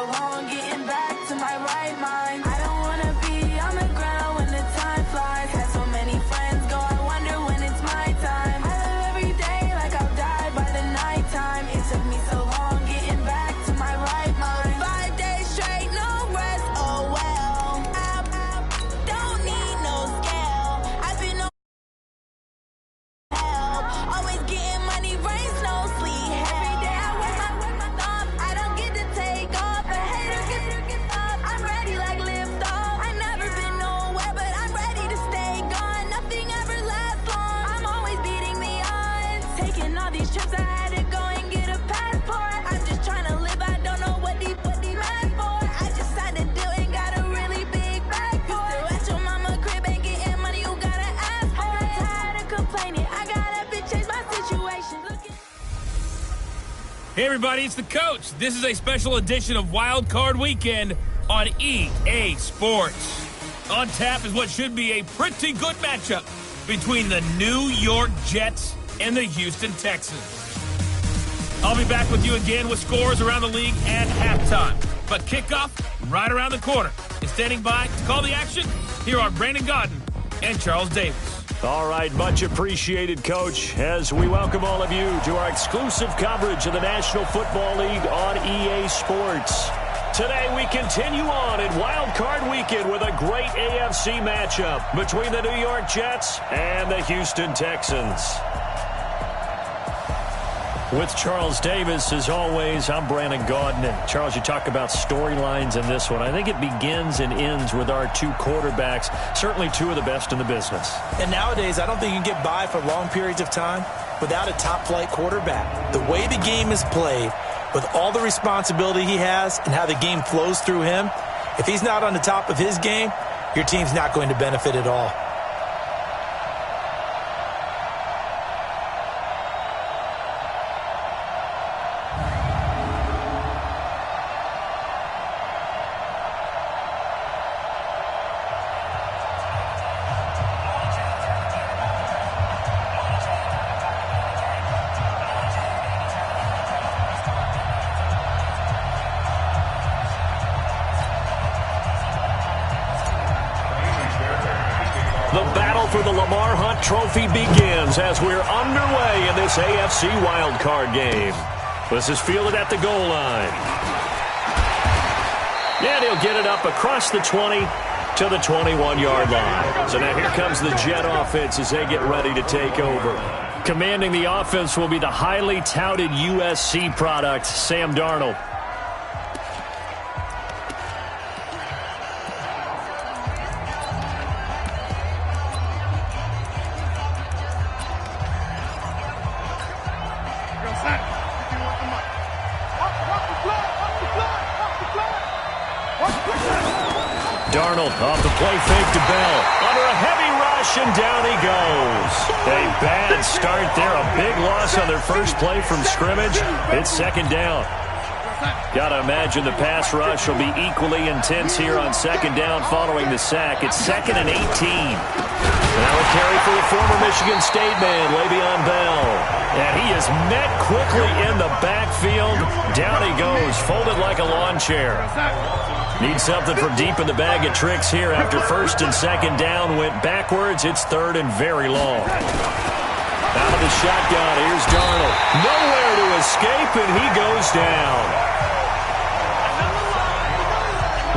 so long getting back to my right mind. I don't wanna be on the ground when the time flies. Had so many friends go, I wonder when it's my time. I live every day like I'll die by the nighttime. It took me so long getting back to my right mind. 5 days straight, no rest, oh well. I don't need no scale. I've been on help. Always getting money, rains, no sleep. Every day I work my thumb. I don't get to take off. A hater gets up. I'm ready like lift off. I never been nowhere, but I'm ready to stay gone. Nothing ever lasts long. I'm always beating the odds. Taking all these trips, I had to go and get a passport. I'm just trying to live. I don't know what they mad for. I just had to do and got a really big bag for it. Still at your mama crib and getting money, you gotta ask for it. I'm tired of complaining. I gotta change my situation. Hey everybody, it's the coach. This is a special edition of Wild Card Weekend on EA Sports. On tap is what should be a pretty good matchup between the New York Jets and the Houston Texans. I'll be back with you again with scores around the league at halftime. But kickoff right around the corner. And standing by to call the action, here are Brandon Godden and Charles Davis. All right, much appreciated, Coach, as we welcome all of you to our exclusive coverage of the National Football League on EA Sports. Today we continue on in Wild Card Weekend with a great AFC matchup between the New York Jets and the Houston Texans. With Charles Davis, as always, I'm Brandon Gaudin. And Charles, you talk about storylines in this one. I think it begins and ends with our two quarterbacks, certainly two of the best in the business. And nowadays, I don't think you can get by for long periods of time without a top-flight quarterback. The way the game is played, with all the responsibility he has and how the game flows through him, if he's not on the top of his game, your team's not going to benefit at all. For the Lamar Hunt Trophy begins as we're underway in this AFC wildcard game. This is fielded at the goal line. And he'll get it up across the 20 to the 21-yard line. So now here comes the Jet offense as they get ready to take over. Commanding the offense will be the highly touted USC product, Sam Darnold. Darnold off the play fake to Bell. Under a heavy rush, and down he goes. A bad start there. A big loss on their first play from scrimmage. It's second down. Got to imagine the pass rush will be equally intense here on second down following the sack. It's 2nd and 18. Now a carry for the former Michigan State man, Le'Veon Bell. And he is met quickly in the backfield. Down he goes, folded like a lawn chair. Need something from deep in the bag of tricks here after first and second down went backwards. It's 3rd and very long. Out of the shotgun, here's Darnold. Nowhere to escape, and he goes down.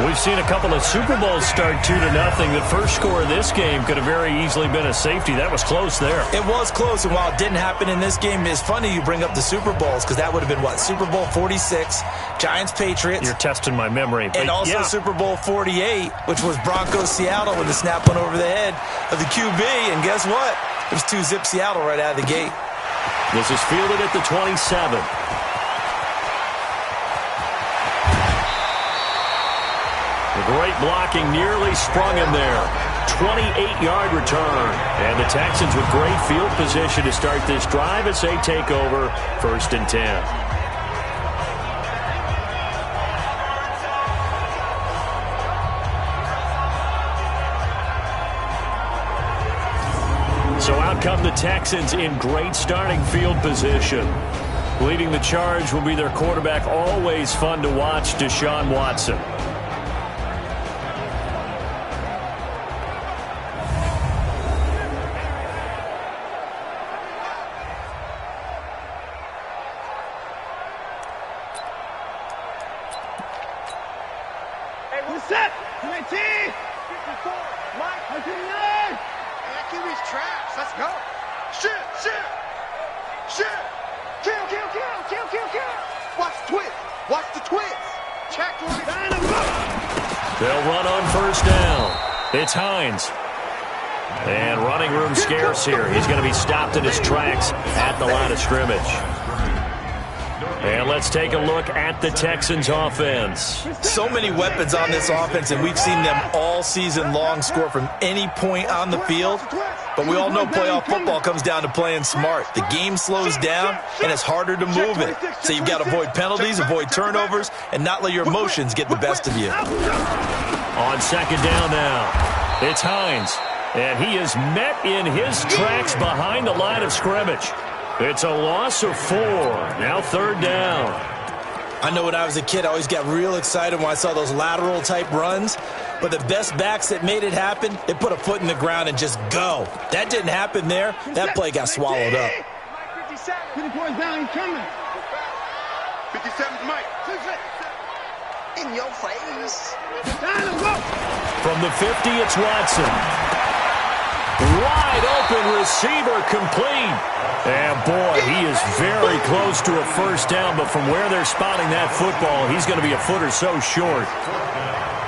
We've seen a couple of Super Bowls start 2-0. The first score of this game could have very easily been a safety. That was close there. It was close, and while it didn't happen in this game, it's funny you bring up the Super Bowls because that would have been, what, Super Bowl 46, Giants-Patriots. You're testing my memory. And also Super Bowl 48, which was Broncos-Seattle when the snap went over the head of the QB. And guess what? It was 2-zip Seattle right out of the gate. This is fielded at the 27. Great blocking, nearly sprung him there. 28-yard return. And the Texans with great field position to start this drive as they take over 1st and 10. So out come the Texans in great starting field position. Leading the charge will be their quarterback, always fun to watch, Deshaun Watson. Set! 19! 54! Mike! 19! Man, QB's trash. Let's go. Shoot! Kill! Watch the twist. Check. They'll run on first down. It's Hines. And running room scarce here. He's going to be stopped in his tracks at the line of scrimmage. And let's take a look at the Texans offense. So many weapons on this offense, and we've seen them all season long score from any point on the field. But we all know playoff football comes down to playing smart. The game slows down, and it's harder to move it. So you've got to avoid penalties, avoid turnovers, and not let your emotions get the best of you. On second down now, it's Hines. And he is met in his tracks behind the line of scrimmage. It's a loss of 4. Now third down. I know when I was a kid, I always got real excited when I saw those lateral-type runs. But the best backs that made it happen, they put a foot in the ground and just go. That didn't happen there. That play got swallowed up. 50 points down, he's coming. 57's Mike. In your face. From the 50, it's Watson. Wide open receiver complete. And boy, he is very close to a first down, but from where they're spotting that football, he's going to be a foot or so short.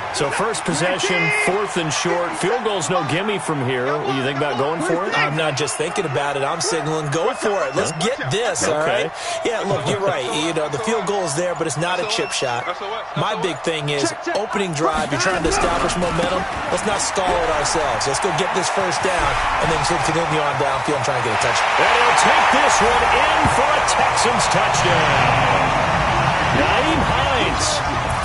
So first possession, 4th and short. Field goal's no gimme from here. What do you think about going for it? I'm not just thinking about it. I'm signaling go for it. Let's get this, all right? Yeah, look, you're right. You know, the field goal is there, but it's not a chip shot. My big thing is opening drive. You're trying to establish momentum. Let's not stall it ourselves. Let's go get this first down, and then continue on downfield and try and get a touchdown. And he'll take this one in for a Texans touchdown. Nyheim Hines.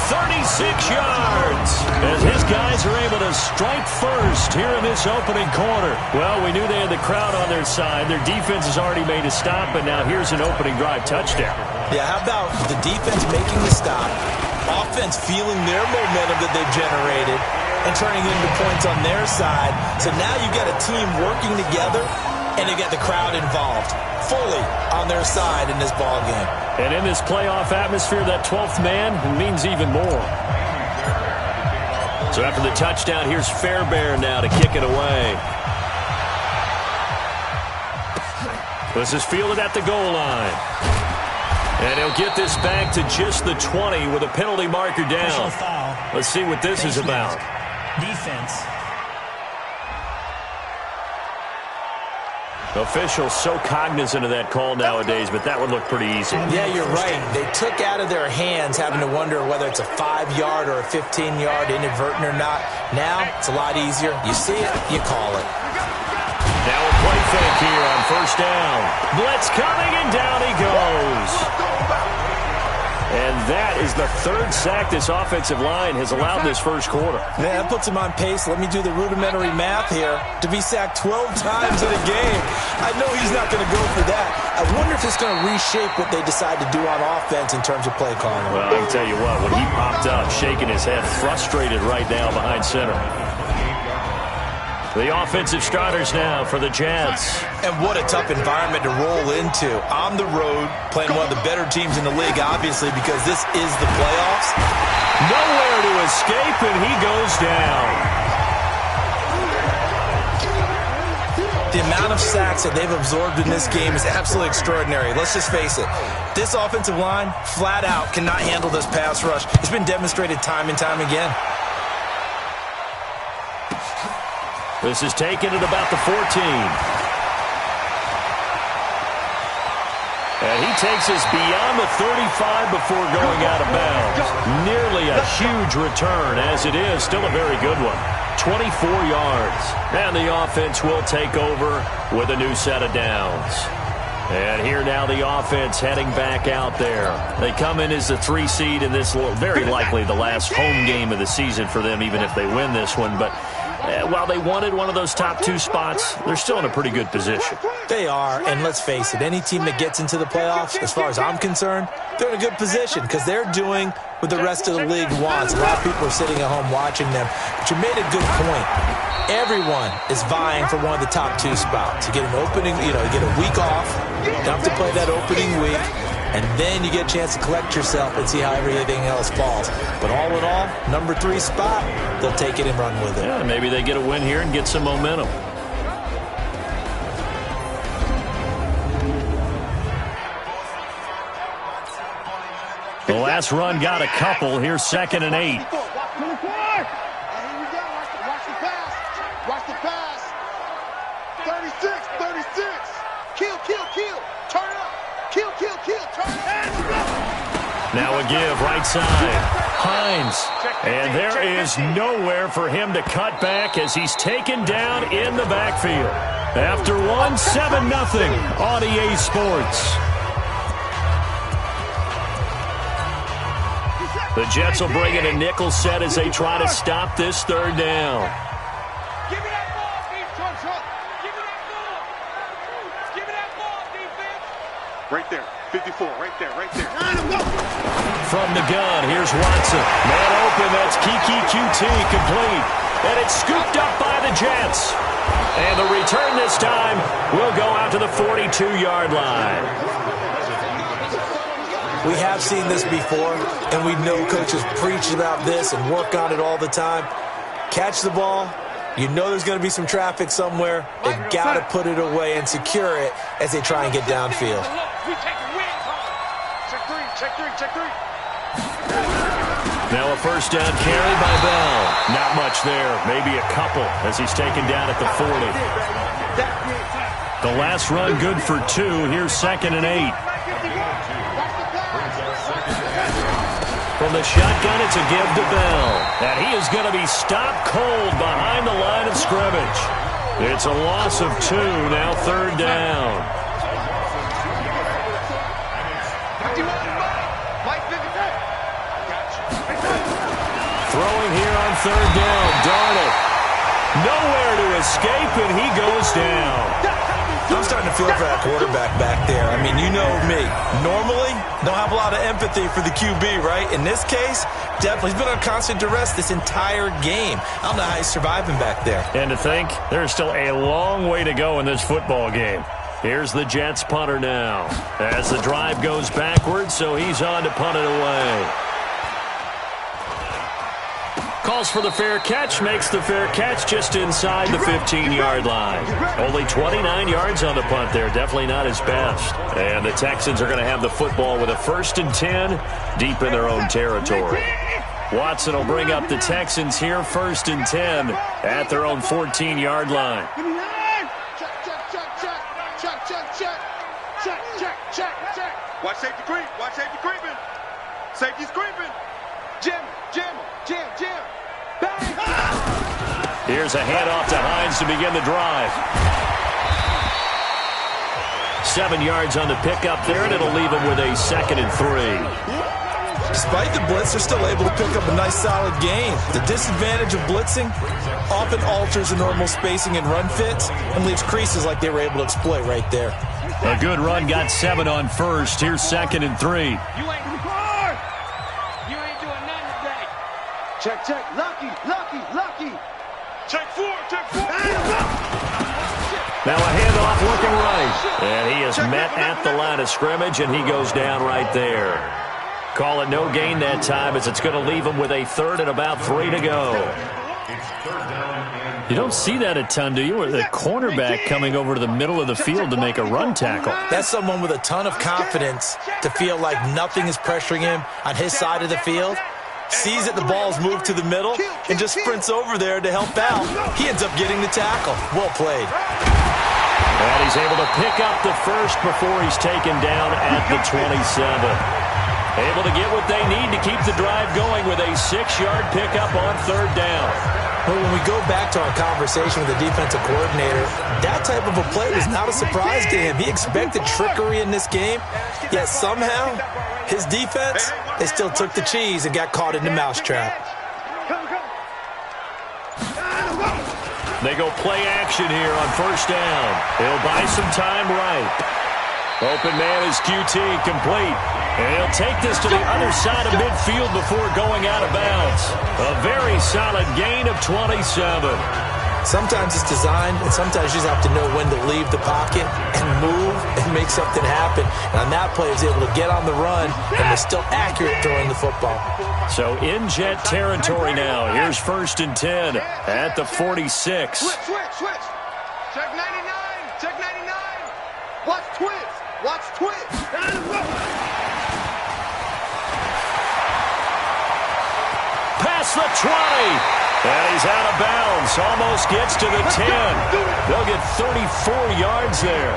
36 yards as his guys are able to strike first here in this opening quarter. Well, we knew they had the crowd on their side. Their defense has already made a stop, and now here's an opening drive touchdown. Yeah, how about the defense making the stop, offense feeling their momentum that they've generated, and turning into points on their side. So now you've got a team working together, and they get the crowd involved fully on their side in this ball game. And in this playoff atmosphere, that 12th man means even more. So after the touchdown, here's Fairbairn now to kick it away. This is fielded at the goal line. And he'll get this back to just the 20 with a penalty marker down. Let's see what this is about. Defense. Officials so cognizant of that call nowadays, but that would look pretty easy. Yeah, you're right. They took out of their hands having to wonder whether it's a 5-yard or a 15-yard inadvertent or not. Now, it's a lot easier. You see it, you call it. Now a play fake here on first down. Blitz coming, and down he goes. And that is the 3rd sack this offensive line has allowed this first quarter. Yeah, that puts him on pace. Let me do the rudimentary math here. To be sacked 12 times in a game. I know he's not going to go for that. I wonder if it's going to reshape what they decide to do on offense in terms of play calling. Well, I can tell you what, when he popped up, shaking his head, frustrated right now behind center. The offensive starters now for the Jets. And what a tough environment to roll into. On the road, playing one of the better teams in the league, obviously, because this is the playoffs. Nowhere to escape, and he goes down. The amount of sacks that they've absorbed in this game is absolutely extraordinary. Let's just face it. This offensive line, flat out, cannot handle this pass rush. It's been demonstrated time and time again. This is taken at about the 14. And he takes us beyond the 35 before going out of bounds. Nearly a huge return, as it is. Still a very good one. 24 yards. And the offense will take over with a new set of downs. And here now the offense heading back out there. They come in as the 3 seed in this, very likely the last home game of the season for them, even if they win this one. But while they wanted one of those top 2 spots, they're still in a pretty good position. They are, and let's face it, any team that gets into the playoffs, as far as I'm concerned, they're in a good position because they're doing what the rest of the league wants. A lot of people are sitting at home watching them, but you made a good point. Everyone is vying for one of the top 2 spots. You get an opening, you get a week off, you don't have to play that opening week, and then you get a chance to collect yourself and see how everything else falls. But all in all, number 3 spot, they'll take it and run with it. Yeah, maybe they get a win here and get some momentum. The last run got a couple. Here's 2nd and 8. Here we go. Watch the pass. Watch the pass. 36. Kill. Turn it up. Kill. Turn it up. Now a give right side. Hines. And there is nowhere for him to cut back as he's taken down in the backfield. After 7-0 on EA Sports. The Jets will bring in a nickel set as they try to stop this 3rd down. Give me that ball, defense. Give me that ball, defense. Right there. 54. Right there. From the gun, here's Watson. Man open, that's Kiki QT complete. And it's scooped up by the Jets. And the return this time will go out to the 42-yard line. We have seen this before, and we know coaches preach about this and work on it all the time. Catch the ball. You know there's going to be some traffic somewhere. They've got to put it away and secure it as they try and get downfield. Check three. Now a 1st down carry by Bell. Not much there, maybe a couple as he's taken down at the 40. The last run good for 2. Here's 2nd and 8. From the shotgun, it's a give to Bell. And he is going to be stopped cold behind the line of scrimmage. It's a loss of 2, now 3rd down. Throwing here on 3rd down, Darnold. Nowhere to escape, and he goes down. I'm starting to feel for that quarterback back there. I mean, you know me. Normally, don't have a lot of empathy for the QB, right? In this case, definitely. He's been on constant duress this entire game. I don't know how he's surviving back there. And to think, there's still a long way to go in this football game. Here's the Jets punter now. As the drive goes backwards, so he's on to punt it away. Calls for the fair catch, makes the fair catch just inside the 15-yard line. Only 29 yards on the punt there, definitely not his best. And the Texans are going to have the football with a 1st and 10 deep in their own territory. Watson will bring up the Texans here, 1st and 10 at their own 14-yard line. Check. Watch safety creep. Creeping. Safety's creeping. Jim. Bang. Here's a handoff to Hines to begin the drive. 7 yards on the pickup there, and it'll leave him with a 2nd and 3. Despite the blitz, they're still able to pick up a nice, solid gain. The disadvantage of blitzing often alters the normal spacing and run fits and leaves creases like they were able to exploit right there. A good run, got 7 on 1st. Here's 2nd and 3. You ain't doing nothing today. Check. Lucky. Check 4. Now a handoff looking right. And he is met at the line of scrimmage, and he goes down right there. Call it no gain that time as it's going to leave him with a 3rd and about 3 to go. You don't see that a ton, do you? Or the cornerback coming over to the middle of the field to make a run tackle. That's someone with a ton of confidence to feel like nothing is pressuring him on his side of the field. Sees that the ball's moved to the middle and just sprints over there to help out. He ends up getting the tackle. Well played. And he's able to pick up the 1st before he's taken down at the 27. Able to get what they need to keep the drive going with a 6-yard pickup on 3rd down. Well, when we go back to our conversation with the defensive coordinator, that type of a play was not a surprise to him. He expected trickery in this game, yet somehow his defense, they still took the cheese and got caught in the mousetrap. They go play action here on first down. He'll buy some time right. Open man is QT, complete. And he'll take this to the other side of midfield before going out of bounds. A very solid gain of 27. Sometimes it's designed, and sometimes you just have to know when to leave the pocket and move and make something happen. And on that play, he was able to get on the run and was still accurate throwing the football. So in jet territory now. Here's 1st and 10 at the 46. Switch. Check 99. Check 99. Watch twitch. Watch twitch. Past the 20. And he's out of bounds. Almost gets to the 10. They'll get 34 yards there.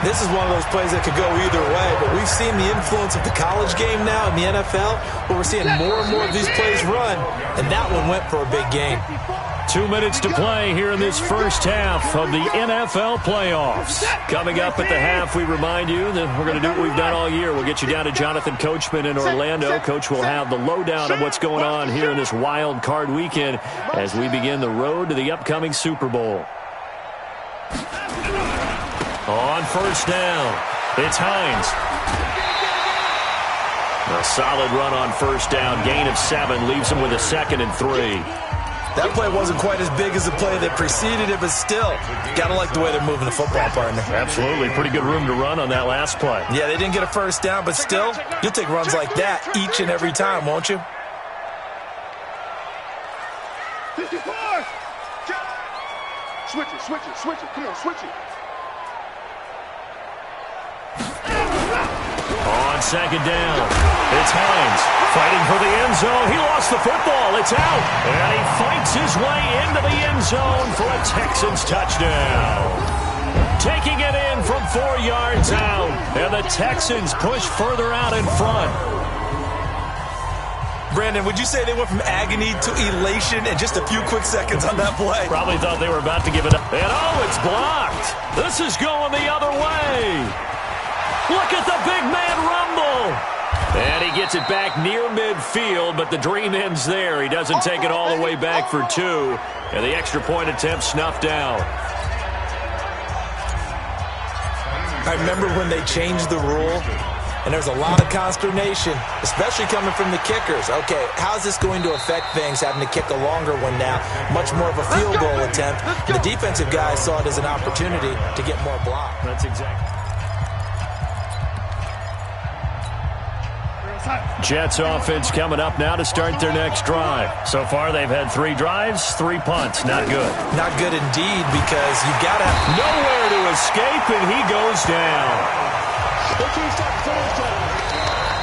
This is one of those plays that could go either way, but we've seen the influence of the college game now in the NFL, where we're seeing more and more of these plays run, and that one went for a big gain. 2 minutes to play here in this first half of the NFL playoffs. Coming up at the half, we remind you that we're going to do what we've done all year. We'll get you down to Jonathan Coachman in Orlando. Coach will have the lowdown on what's going on here in this wild card weekend as we begin the road to the upcoming Super Bowl. On first down, it's Hines. A solid run on first down. Gain of 7 leaves him with a 2nd and 3. That play wasn't quite as big as the play that preceded it, but still, gotta like the way they're moving the football, partner. Absolutely. Pretty good room to run on that last play. Yeah, they didn't get a first down, but still, you'll take runs like that each and every time, won't you? 54. Switch it. Come on, switch it. On second down, it's Hines fighting for the end zone. He lost the football. It's out. And he fights his way into the end zone for a Texans touchdown. Taking it in from 4 yards out. And the Texans push further out in front. Brandon, would you say they went from agony to elation in just a few quick seconds on that play? Probably thought they were about to give it up. And it's blocked. This is going the other way. Look at the big man rumble. And he gets it back near midfield, but the dream ends there. He doesn't take it all the way back for 2. And the extra point attempt snuffed out. I remember when they changed the rule, and there's a lot of consternation, especially coming from the kickers. Okay, how's this going to affect things, having to kick a longer one now, much more of a field goal attempt? And the defensive guys saw it as an opportunity to get more block. That's exactly. Jets offense coming up now to start their next drive. So far, they've had 3 drives, 3 punts. Not good. Not good indeed, because you've got to have nowhere to escape, and he goes down.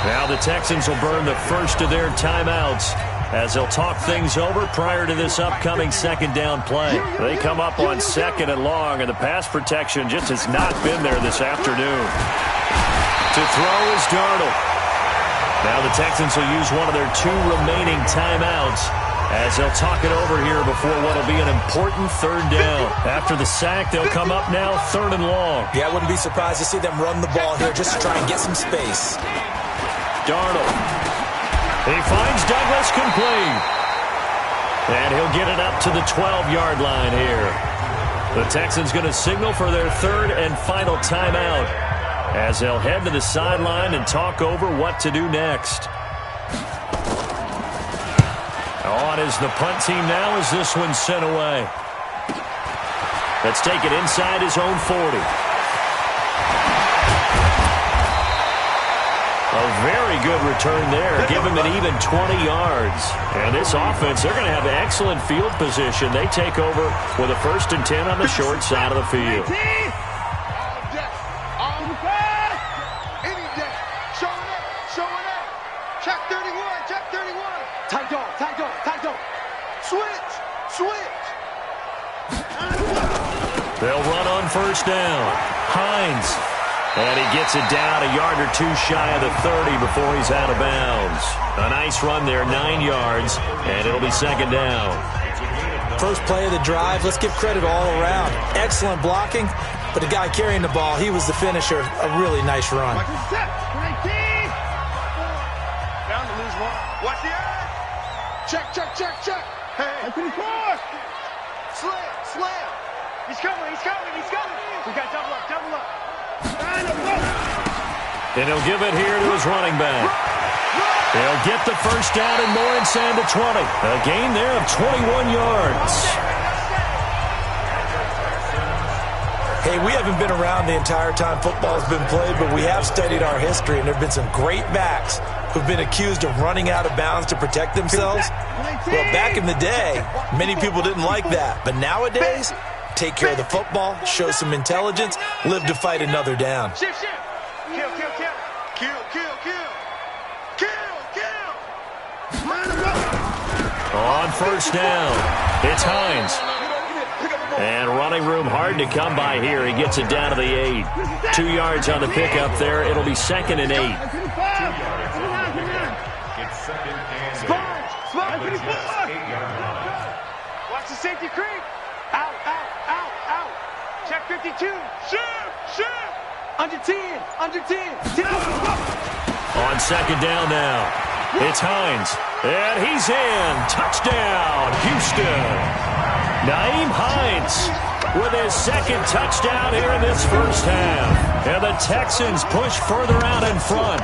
Now the Texans will burn the first of their timeouts as they'll talk things over prior to this upcoming second down play. They come up on 2nd and long, and the pass protection just has not been there this afternoon. To throw is Darnold. Now the Texans will use one of their 2 remaining timeouts as they'll talk it over here before what will be an important 3rd down. After the sack, they'll come up now 3rd and long. Yeah, I wouldn't be surprised to see them run the ball here just to try and get some space. Darnold. He finds Douglas complete. And he'll get it up to the 12-yard line here. The Texans going to signal for their 3rd and final timeout as they'll head to the sideline and talk over what to do next. On is the punt team now as this one's sent away. Let's take it inside his own 40. A very good return there. Give him an even 20 yards. And this offense, they're going to have excellent field position. They take over with a 1st and 10 on the short side of the field. They'll run on first down. Hines. And he gets it down a yard or 2 shy of the 30 before he's out of bounds. A nice run there, 9 yards, and it'll be 2nd down. First play of the drive, let's give credit all around. Excellent blocking, but the guy carrying the ball, he was the finisher. A really nice run. Down to lose 1. Watch the eye. Check. Hey. Slam. He's coming. We got double up. And he'll give it here to his running back. They'll get the first down and more inside the 20. A gain there of 21 yards. Hey, we haven't been around the entire time football's been played, but we have studied our history, and there have been some great backs who've been accused of running out of bounds to protect themselves. Well, back in the day, many people didn't like that. But nowadays, take care of the football, show some intelligence, live to fight another down. Shift. Kill. On first down, it's Hines. And running room hard to come by here. He gets it down to the 8. 2 yards on the pickup there. It'll be 2nd and 8. Watch the safety creep. Out. Check 52. Shoot. Under 10. On second down now, it's Hines. And he's in. Touchdown, Houston. Nyheim Hines with his second touchdown here in this first half. And the Texans push further out in front.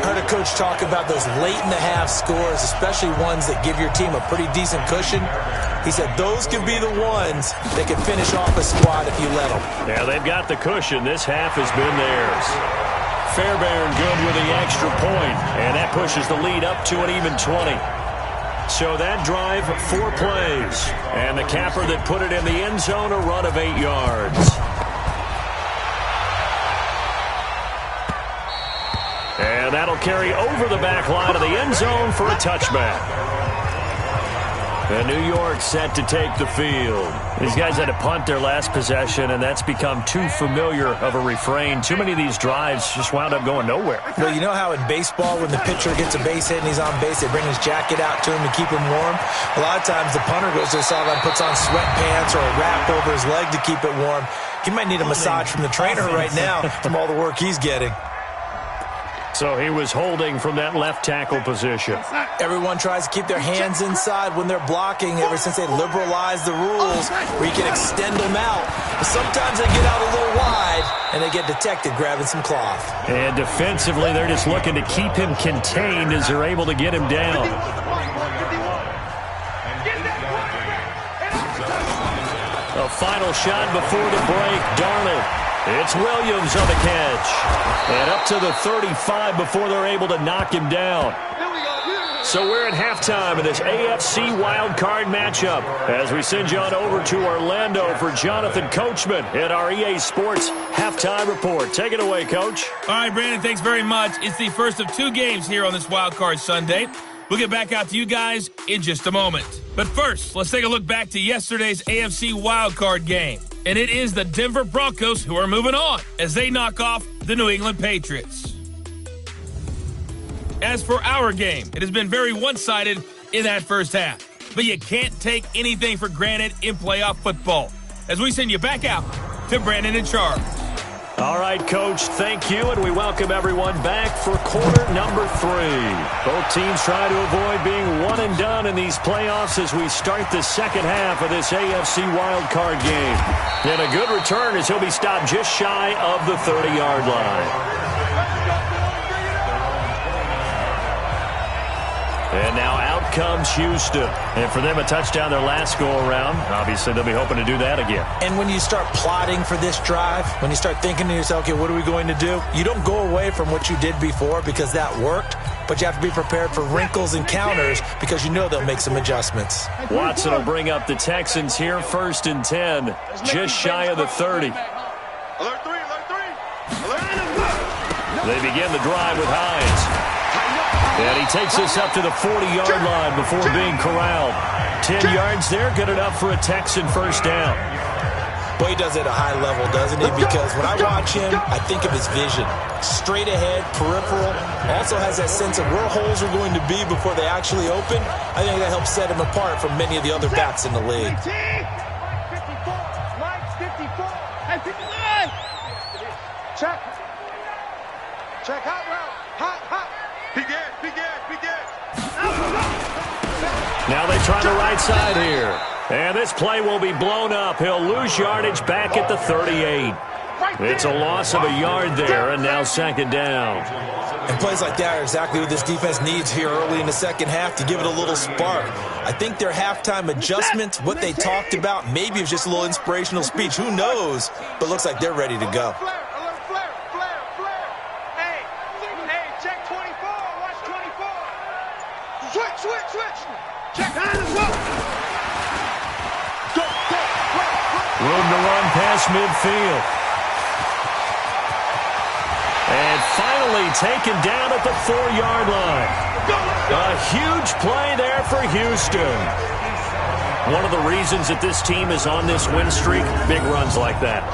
Heard a coach talk about those late-in-the-half scores, especially ones that give your team a pretty decent cushion. He said those can be the ones that can finish off a squad if you let them. Yeah, they've got the cushion. This half has been theirs. Fairbairn good with the extra point, and that pushes the lead up to an even 20. So that drive, 4 plays. And the capper that put it in the end zone, a run of 8 yards. And that'll carry over the back line of the end zone for a touchback. And New York set to take the field. These guys had to punt their last possession, and that's become too familiar of a refrain. Too many of these drives just wound up going nowhere. Well, you know how in baseball, when the pitcher gets a base hit and he's on base, they bring his jacket out to him to keep him warm? A lot of times the punter goes to the sideline, puts on sweatpants or a wrap over his leg to keep it warm. He might need a massage from the trainer right now from all the work he's getting. So he was holding from that left tackle position. Everyone tries to keep their hands inside when they're blocking ever since they liberalized the rules where you can extend them out. But sometimes they get out a little wide and they get detected grabbing some cloth. And defensively, they're just looking to keep him contained as they're able to get him down. A final shot before the break, Darnold. It's Williams on the catch. And up to the 35 before they're able to knock him down. So we're at halftime in this AFC wildcard matchup as we send you on over to Orlando for Jonathan Coachman at our EA Sports Halftime Report. Take it away, Coach. All right, Brandon, thanks very much. It's the first of 2 games here on this wildcard Sunday. We'll get back out to you guys in just a moment. But first, let's take a look back to yesterday's AFC wildcard game. And it is the Denver Broncos who are moving on as they knock off the New England Patriots. As for our game, it has been very one-sided in that first half. But you can't take anything for granted in playoff football. As we send you back out to Brandon and Charles. All right, Coach, thank you, and we welcome everyone back for quarter number 3. Both teams try to avoid being one and done in these playoffs as we start the second half of this AFC wildcard game. And a good return as he'll be stopped just shy of the 30-yard line. And now out comes Houston. And for them, a touchdown their last go-around. Obviously, they'll be hoping to do that again. And when you start plotting for this drive, when you start thinking to yourself, okay, what are we going to do? You don't go away from what you did before because that worked, but you have to be prepared for wrinkles and counters because you know they'll make some adjustments. Watson will bring up the Texans here, 1st and 10, just shy of the 30. Alert 3. They begin the drive with Hines. And he takes us up to the 40-yard line before being corralled. 10 yards there, good enough for a Texan first down. Boy, he does it at a high level, doesn't he? Because when I watch him, I think of his vision. Straight ahead, peripheral. Also has that sense of where holes are going to be before they actually open. I think that helps set him apart from many of the other backs in the league. Check hot route. Hot. Begin. Now they try the right side here. And this play will be blown up. He'll lose yardage back at the 38. It's a loss of a yard there, and now second down. And plays like that are exactly what this defense needs here early in the second half to give it a little spark. I think their halftime adjustment, what they talked about, maybe it was just a little inspirational speech. Who knows? But looks like they're ready to go. Hey, check 24. Watch 24. Switch. Check. Room to run past midfield. And finally taken down at the 4-yard line. A huge play there for Houston. One of the reasons that this team is on this win streak, big runs like that.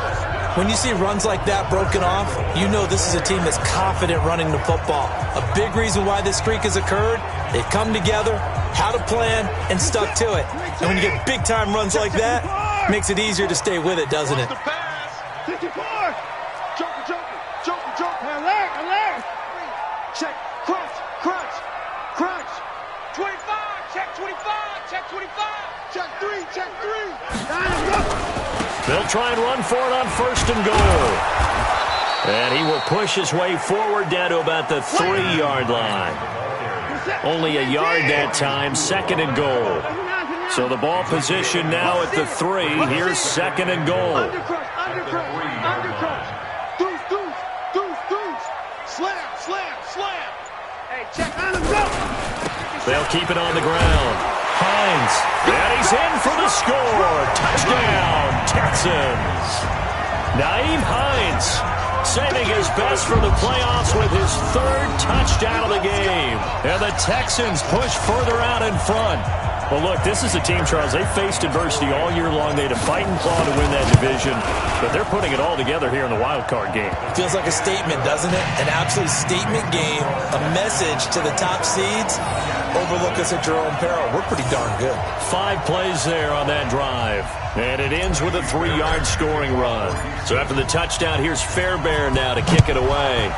When you see runs like that broken off, you know this is a team that's confident running the football. A big reason why this streak has occurred, they've come together, had a plan, and stuck to it. And when you get big-time runs like that, it makes it easier to stay with it, doesn't it? 54. Alert. Check. Crunch. 25. Check 25. Check 3. They'll try and run for it on first and goal. And he will push his way forward down to about the 3-yard line. Only a yard that time, second and goal. So the ball position now at the 3. Here's second and goal. Undercrush. Slam. Hey, check. They'll keep it on the ground. Hines, and he's in for the score. Touchdown, Texans. Nyheim Hines saving his best for the playoffs with his 3rd touchdown of the game. And the Texans push further out in front. Well, look, this is a team, Charles, they faced adversity all year long. They had to fight and claw to win that division, but they're putting it all together here in the wild card game. Feels like a statement, doesn't it? An absolute statement game, a message to the top seeds. Overlook us at your own peril. We're pretty darn good. 5 plays there on that drive, and it ends with a 3-yard scoring run. So after the touchdown, here's Fairbairn now to kick it away.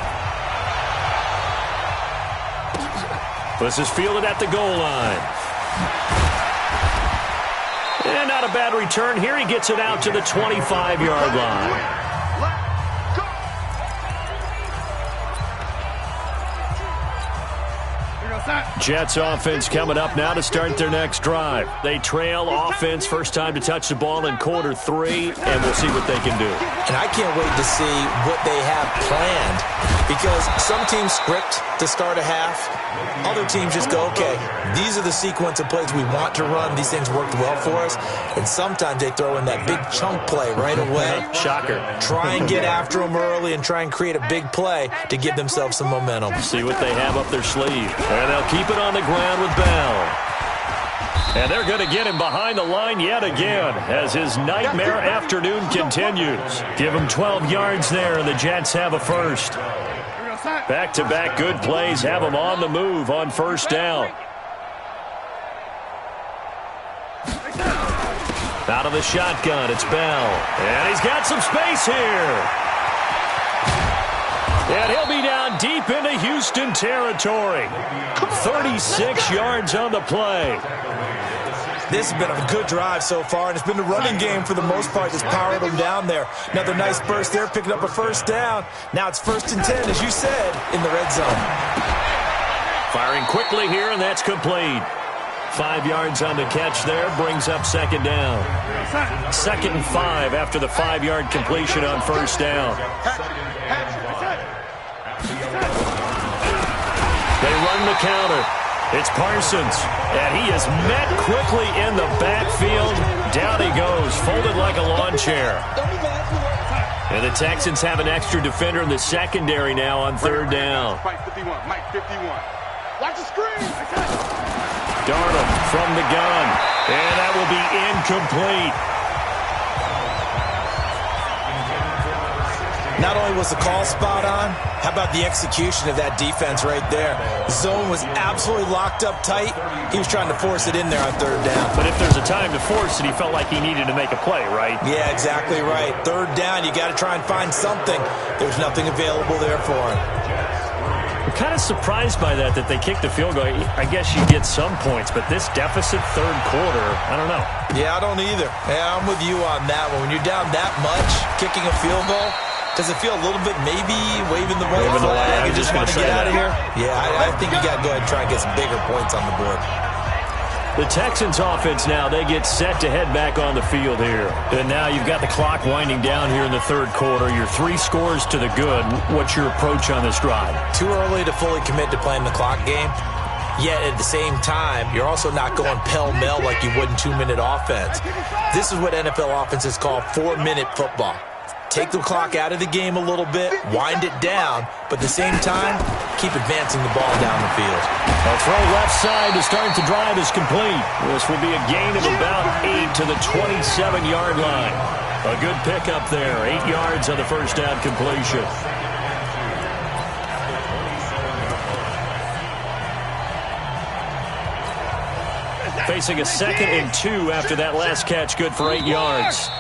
This is fielded at the goal line. And not a bad return here. He gets it out to the 25-yard line. Jets offense coming up now to start their next drive. They trail offense, first time to touch the ball in quarter 3, and we'll see what they can do. And I can't wait to see what they have planned, because some teams script to start a half. Other teams just go, okay, these are the sequence of plays we want to run. These things worked well for us. And sometimes they throw in that big chunk play right away. Shocker. Try and get after them early and try and create a big play to give themselves some momentum. See what they have up their sleeve. And they'll keep it on the ground with Bell. And they're going to get him behind the line yet again as his nightmare afternoon continues. Give him 12 yards there, and the Jets have a first. Back-to-back good plays have him on the move on first down. Out of the shotgun, it's Bell. And he's got some space here. And he'll be down deep into Houston territory. 36 yards on the play. This has been a good drive so far, and it's been the running game for the most part that's powered them down there. Another nice burst there, picking up a first down. Now it's 1st and 10, as you said, in the red zone. Firing quickly here, and that's complete. 5 yards on the catch there, brings up second down. 2nd and 5 after the 5-yard completion on first down. They run the counter. It's Parsons, and he is met quickly in the backfield. Down he goes, folded like a lawn chair. And the Texans have an extra defender in the secondary now on 3rd down. Mike 51. Watch the screen. Darnold from the gun, and that will be incomplete. Not only was the call spot on, how about the execution of that defense right there? The zone was absolutely locked up tight. He was trying to force it in there on 3rd down. But if there's a time to force it, he felt like he needed to make a play, right? Yeah, exactly right. 3rd down, you got to try and find something. There's nothing available there for him. I'm kind of surprised by that they kicked the field goal. I guess you get some points, but this deficit third quarter, I don't know. Yeah, I don't either. Yeah, I'm with you on that one. When you're down that much, kicking a field goal, does it feel a little bit maybe waving the white flag and just want to get out of here? Yeah, I think you got to go ahead and try and get some bigger points on the board. The Texans offense now, they get set to head back on the field here. And now you've got the clock winding down here in the third quarter. You're 3 scores to the good. What's your approach on this drive? Too early to fully commit to playing the clock game. Yet at the same time, you're also not going pell-mell like you would in 2-minute offense. This is what NFL offenses call 4-minute football. Take the clock out of the game a little bit, wind it down, but at the same time, keep advancing the ball down the field. A throw left side to start the drive is complete. This will be a gain of about 8 to the 27-yard line. A good pickup there, 8 yards on the first down completion. Facing a 2nd and 2 after that last catch, good for 8 yards.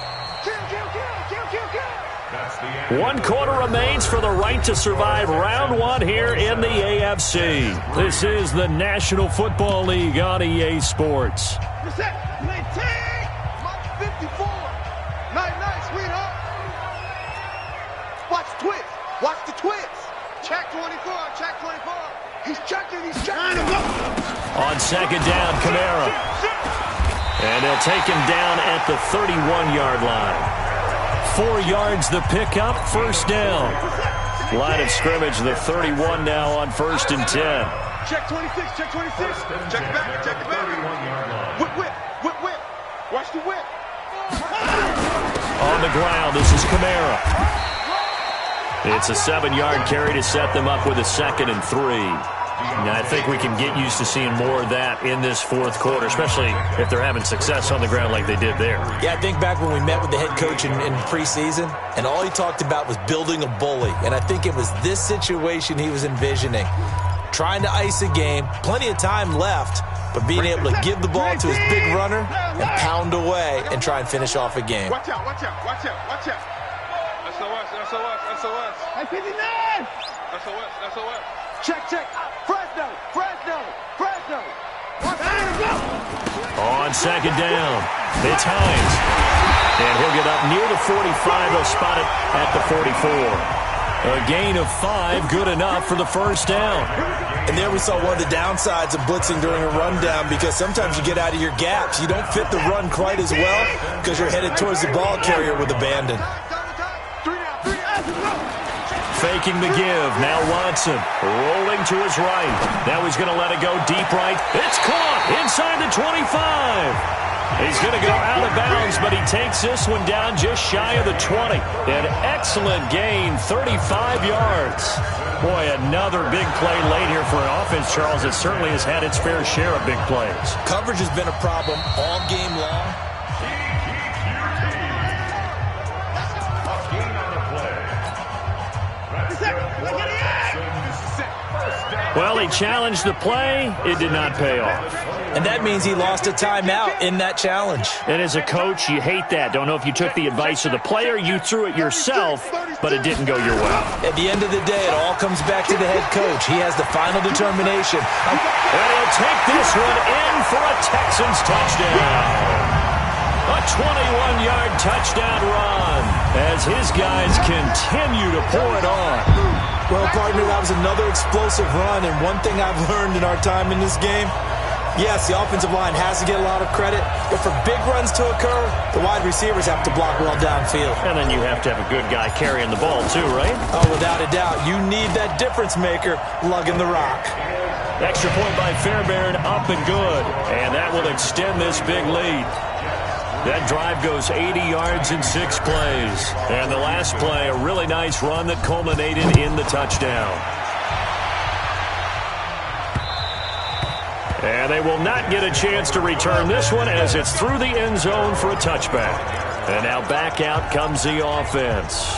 1 quarter remains for the right to survive round 1 here in the AFC. This is the National Football League on EA Sports. Mike 54. Night, sweetheart. Watch the twist. Watch the twist. Check 24. Check 24. He's checking. On 2nd down, Kamara. And they'll take him down at the 31-yard line. 4 yards the pickup, first down. Line of scrimmage, the 31 now on 1st and 10. Check 26, check 26. Check it back. Whip. Watch the whip. On the ground, this is Kamara. It's a 7-yard carry to set them up with a 2nd and 3. Now, I think we can get used to seeing more of that in this fourth quarter, especially if they're having success on the ground like they did there. Yeah, I think back when we met with the head coach in preseason, and all he talked about was building a bully. And I think it was this situation he was envisioning. Trying to ice a game, plenty of time left, but being able to give the ball to his big runner and pound away and try and finish off a game. Watch out. SOS. Hey, 59! SOS. Check. Fresno. On 2nd down, it's Hines. And he'll get up near the 45. He'll spot it at the 44. A gain of 5, good enough for the first down. And there we saw one of the downsides of blitzing during a rundown, because sometimes you get out of your gaps. You don't fit the run quite as well because you're headed towards the ball carrier with abandon. Faking the give. Now Watson rolling to his right. Now he's going to let it go deep right. It's caught inside the 25. He's going to go out of bounds, but he takes this one down just shy of the 20. An excellent gain, 35 yards. Boy, another big play late here for an offense, Charles, that certainly has had its fair share of big plays. Coverage has been a problem all game long. Well, he challenged the play. It did not pay off. And that means he lost a timeout in that challenge. And as a coach, you hate that. Don't know if you took the advice of the player, you threw it yourself, but it didn't go your way. At the end of the day, it all comes back to the head coach. He has the final determination. And he'll take this one in for a Texans touchdown. A 21-yard touchdown run as his guys continue to pour it on. Well, partner, that was another explosive run, and one thing I've learned in our time in this game, yes, the offensive line has to get a lot of credit, but for big runs to occur, the wide receivers have to block well downfield. And then you have to have a good guy carrying the ball too, right? Oh, without a doubt. You need that difference maker lugging the rock. Extra point by Fairbairn, up and good, and that will extend this big lead. That drive goes 80 yards in 6 plays. And the last play, a really nice run that culminated in the touchdown. And they will not get a chance to return this one as it's through the end zone for a touchback. And now back out comes the offense.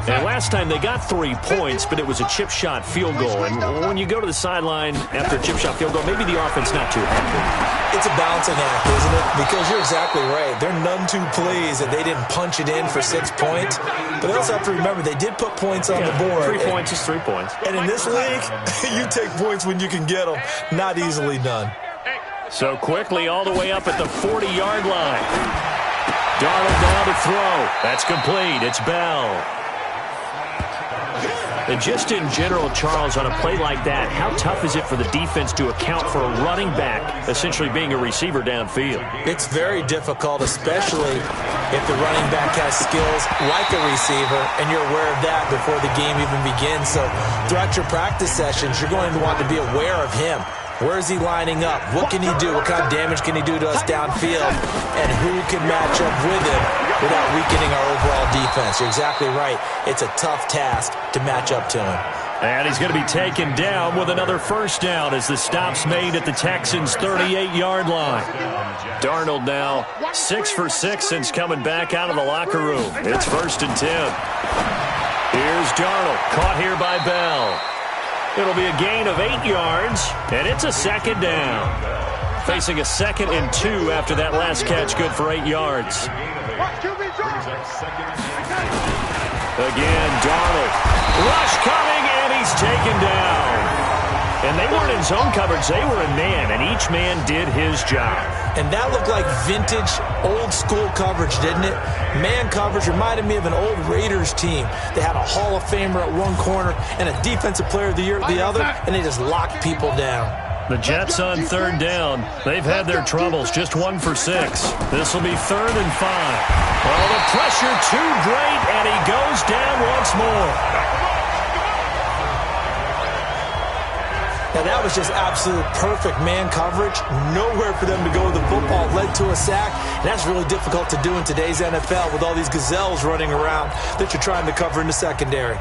And last time they got 3 points, but it was a chip shot field goal. And when you go to the sideline after a chip shot field goal, maybe the offense not too happy. It's a balancing act, isn't it? Because you're exactly right. They're none too pleased that they didn't punch it in for 6 points. But they also have to remember they did put points on the board. 3 points is 3 points. And in this league, you take points when you can get them. Not easily done. So quickly all the way up at the 40-yard line. Darnold down to throw. That's complete. It's Bell. And just in general, Charles, on a play like that, how tough is it for the defense to account for a running back essentially being a receiver downfield? It's very difficult, especially if the running back has skills like a receiver, and you're aware of that before the game even begins. So throughout your practice sessions, you're going to want to be aware of him. Where is he lining up? What can he do? What kind of damage can he do to us downfield? And who can match up with him without weakening our overall defense? You're exactly right. It's a tough task to match up to him. And he's going to be taken down with another first down as the stop's made at the Texans' 38-yard line. Darnold now 6 for 6 since coming back out of the locker room. It's 1st and 10. Here's Darnold, caught here by Bell. It'll be a gain of 8 yards, and it's a 2nd down. Facing a 2nd and 2 after that last catch, good for 8 yards. Again, Darnold. Rush coming, and he's taken down. And they weren't in zone coverage. They were in man, and each man did his job. And that looked like vintage, old-school coverage, didn't it? Man coverage reminded me of an old Raiders team. They had a Hall of Famer at one corner and a Defensive Player of the Year at the other, and they just locked people down. The Jets on 3rd down. They've had their troubles, just 1 for 6. This will be 3rd and 5. Oh, the pressure too great, and he goes down once more. Now, that was just absolute perfect man coverage. Nowhere for them to go with the football. Led to a sack, and that's really difficult to do in today's NFL with all these gazelles running around that you're trying to cover in the secondary.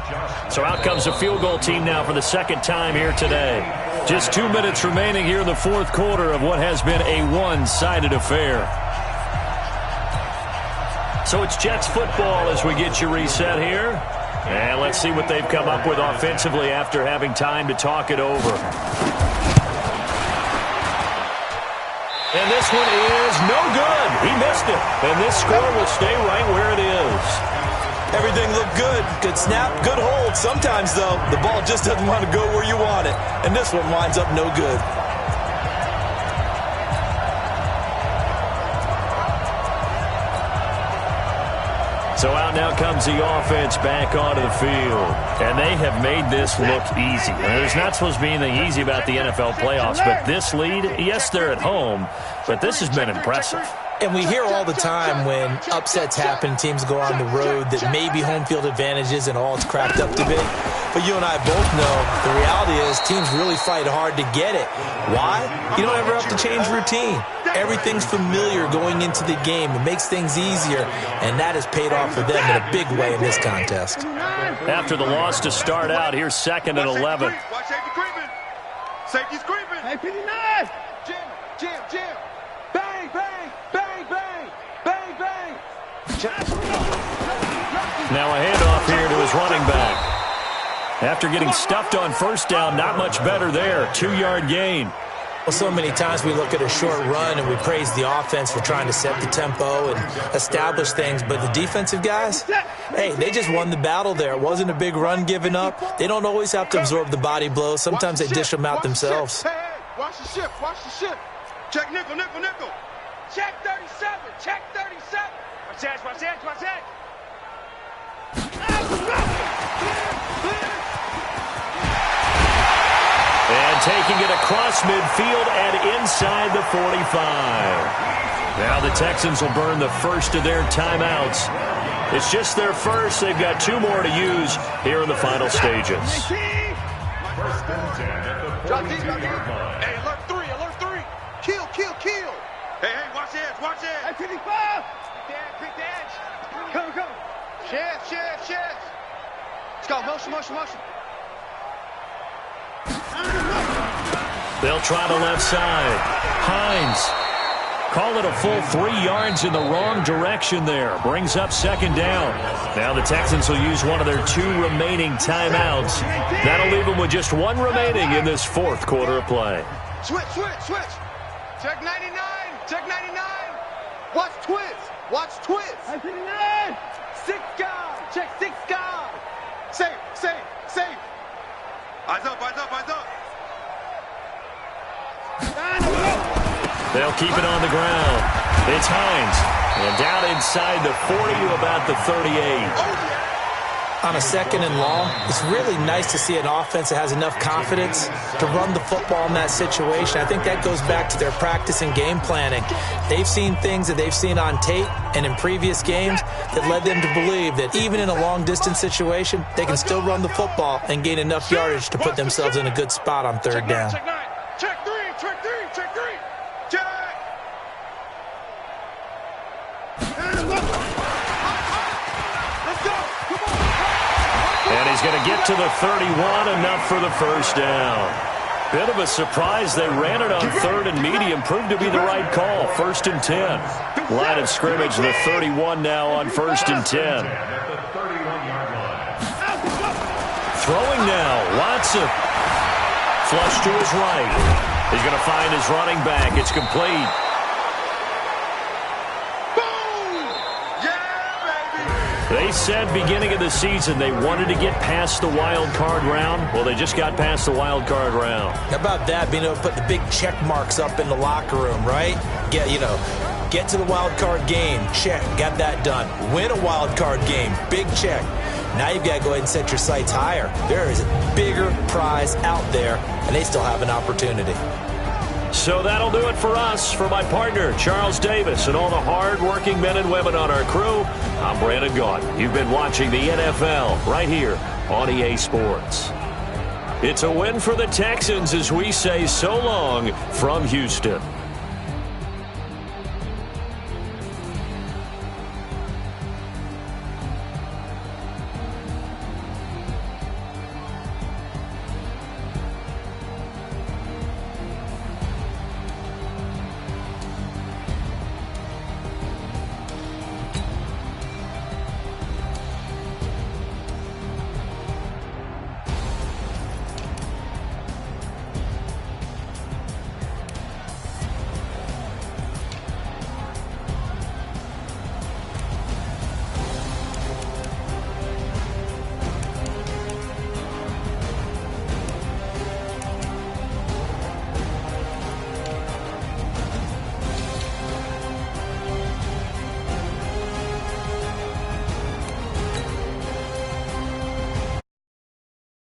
So out comes the field goal team now for the 2nd time here today. Just 2 minutes remaining here in the 4th quarter of what has been a one-sided affair. So it's Jets football as we get you reset here. And let's see what they've come up with offensively after having time to talk it over. And this one is no good. He missed it. And this score will stay right where it is. Everything looked good. Good snap, good hold. Sometimes, though, the ball just doesn't want to go where you want it. And this one winds up no good. So out now comes the offense back onto the field. And they have made this look easy. There's not supposed to be anything easy about the NFL playoffs, but this lead, yes, they're at home, but this has been impressive. And we hear all the time when upsets happen, teams go on the road, that maybe home field advantage isn't all it's cracked up to be. But you and I both know the reality is teams really fight hard to get it. Why? You don't ever have to change routine. Everything's familiar going into the game. It makes things easier, and that has paid off for them in a big way in this contest. After the loss to start out, here's 2nd and 11. Watch safety creeping. Safety's creeping. Hey, 59! Jam. Bang, bang, bang, bang, bang, bang. Now a handoff here to his running back. After getting stuffed on 1st down, not much better there. 2-yard gain. Well, so many times we look at a short run and we praise the offense for trying to set the tempo and establish things, but the defensive guys, hey, they just won the battle there. It wasn't a big run given up. They don't always have to absorb the body blows. Sometimes they dish them out themselves. Hey, watch the ship, watch the ship. Check nickel. Check 37, check 37. Watch that. And taking it across midfield and inside the 45. Now the Texans will burn the first of their timeouts. It's just their first. They've got 2 more to use here in the final stages. Drop deep. Hey, alert 3. Kill. Hey, watch the edge. Hey, 55! Quick dash. Come. Shift. Let's go, motion. They'll try the left side. Hines. Call it a full 3 yards in the wrong direction there. Brings up 2nd down. Now the Texans will use one of their 2 remaining timeouts. That'll leave them with just 1 remaining in this 4th quarter of play. Switch. Check 99. Check 99. Watch twist. Watch twist. 99. 6 guard. Check 6 guard. Safe. Eyes up. They'll keep it on the ground. It's Hines. And down inside the 40 to about the 38. On a 2nd and long, it's really nice to see an offense that has enough confidence to run the football in that situation. I think that goes back to their practice and game planning. They've seen things that they've seen on tape and in previous games that led them to believe that even in a long-distance situation, they can still run the football and gain enough yardage to put themselves in a good spot on 3rd down. Check 9. Check 3. Check 3. Check 3. Check. Let's go. Come on. And he's going to get to the 31, enough for the first down. Bit of a surprise. They ran it on 3rd and medium. Proved to be the right call. 1st and 10. Line of scrimmage, the 31 now on 1st and 10. Throwing now, Watson. Flush to his right. He's going to find his running back. It's complete. They said beginning of the season they wanted to get past the wild card round. Well, they just got past the wild card round. How about that, being able to put the big check marks up in the locker room, right? Get to the wild card game. Check. Got that done. Win a wild card game. Big check. Now you've got to go ahead and set your sights higher. There is a bigger prize out there, and they still have an opportunity. So that'll do it for us. For my partner, Charles Davis, and all the hard-working men and women on our crew, I'm Brandon Gaudin. You've been watching the NFL right here on EA Sports. It's a win for the Texans as we say so long from Houston.